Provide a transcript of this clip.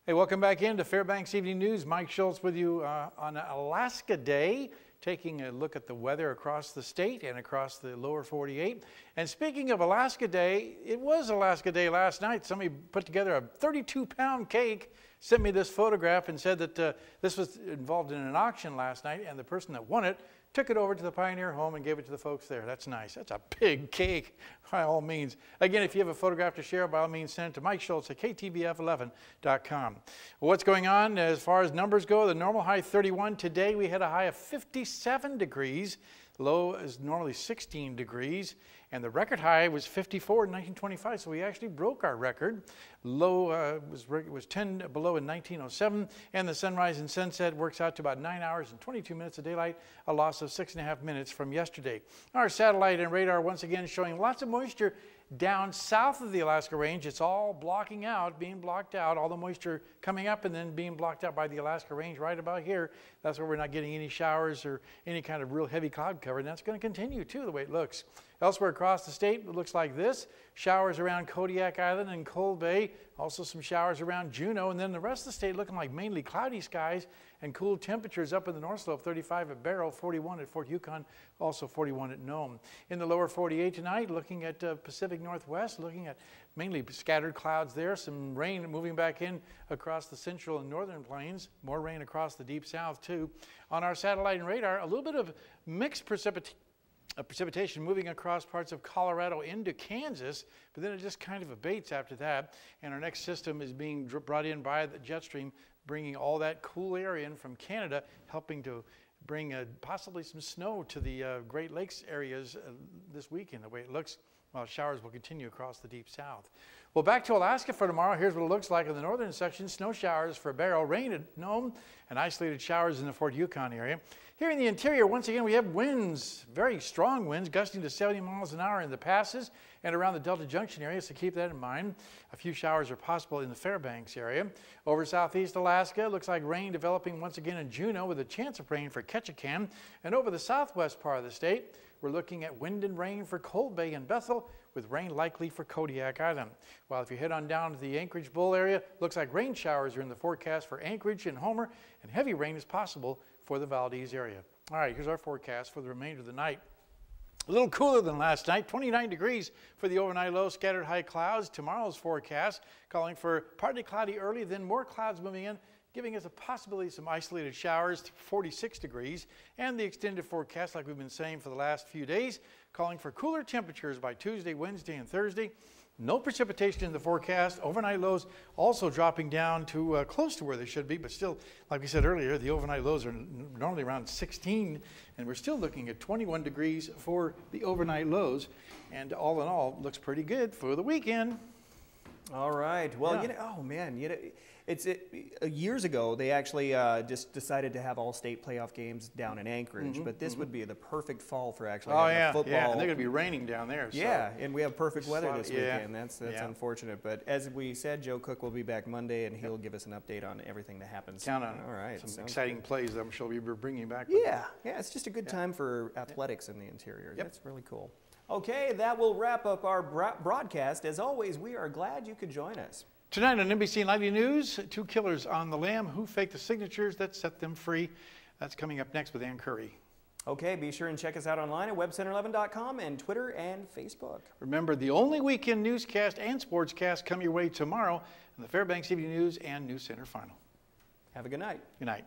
Hey, welcome back into Fairbanks Evening News. Mike Schultz with you on Alaska Day, taking a look at the weather across the state and across the lower 48. And speaking of Alaska Day, it was Alaska Day last night. Somebody put together a 32-pound cake, sent me this photograph and said that this was involved in an auction last night, and the person that won it took it over to the Pioneer home and gave it to the folks there. That's nice. That's a big cake, by all means. Again, if you have a photograph to share, by all means, send it to Mike Schultz at KTVF11.com. What's going on as far as numbers go? The normal high 31. Today we had a high of 57 degrees. Low is normally 16 degrees. And the record high was 54 in 1925, so we actually broke our record. Low was 10 below in 1907, and the sunrise and sunset works out to about 9 hours and 22 minutes of daylight, a loss of 6.5 minutes from yesterday. Our satellite and radar once again showing lots of moisture down south of the Alaska Range. It's all blocking out, being blocked out, all the moisture coming up and then being blocked out by the Alaska Range right about here. That's where we're not getting any showers or any kind of real heavy cloud cover, and that's going to continue too, the way it looks. Elsewhere across the state, it looks like this. Showers around Kodiak Island and Cold Bay, also some showers around Juneau, and then the rest of the state looking like mainly cloudy skies and cool temperatures up in the North Slope, 35 at Barrow, 41 at Fort Yukon, also 41 at Nome. In the lower 48 tonight, looking at Pacific Northwest, looking at mainly scattered clouds there, some rain moving back in across the central and northern plains, more rain across the deep south too. On our satellite and radar, a little bit of mixed precipitation moving across parts of Colorado into Kansas, but then it just kind of abates after that. And our next system is being brought in by the jet stream, bringing all that cool air in from Canada, helping to bring possibly some snow to the Great Lakes areas this weekend, the way it looks. While showers will continue across the deep south. Well, back to Alaska for tomorrow. Here's what it looks like in the northern section. Snow showers for Barrow, rain at Nome, and isolated showers in the Fort Yukon area. Here in the interior, once again, we have winds, very strong winds, gusting to 70 miles an hour in the passes and around the Delta Junction area, so keep that in mind. A few showers are possible in the Fairbanks area. Over southeast Alaska, it looks like rain developing once again in Juneau with a chance of rain for Ketchikan. And over the southwest part of the state, we're looking at wind and rain for Cold Bay and Bethel, with rain likely for Kodiak Island. While if you head on down to the Anchorage Bull area, looks like rain showers are in the forecast for Anchorage and Homer, and heavy rain is possible for the Valdez area. All right, here's our forecast for the remainder of the night. A little cooler than last night, 29 degrees for the overnight low, scattered high clouds. Tomorrow's forecast calling for partly cloudy early, then more clouds moving in, giving us a possibility of some isolated showers, 46 degrees, and the extended forecast, like we've been saying for the last few days, calling for cooler temperatures by Tuesday, Wednesday, and Thursday. No precipitation in the forecast. Overnight lows also dropping down to close to where they should be, but still, like we said earlier, the overnight lows are normally around 16, and we're still looking at 21 degrees for the overnight lows, and all in all, looks pretty good for the weekend. All right. Well, yeah. Oh man, years ago they actually just decided to have all state playoff games down in Anchorage, but this would be the perfect fall for actually having football. Yeah, and they're going to be raining down there. Yeah, so. And we have perfect weather this weekend. That's unfortunate, but as we said, Joe Cook will be back Monday, and he'll give us an update on everything that happens. Count on all right, some exciting plays that I'm sure we'll be bringing back. Yeah, it's just a good time for athletics in the interior. Yep. That's really cool. Okay, that will wrap up our broadcast. As always, we are glad you could join us. Tonight on NBC Nightly News, 2 killers on the lam. Who faked the signatures that set them free? That's coming up next with Ann Curry. Okay, be sure and check us out online at webcenter11.com and Twitter and Facebook. Remember, the only weekend newscast and sportscast come your way tomorrow in the Fairbanks Evening News and News Center Final. Have a good night. Good night.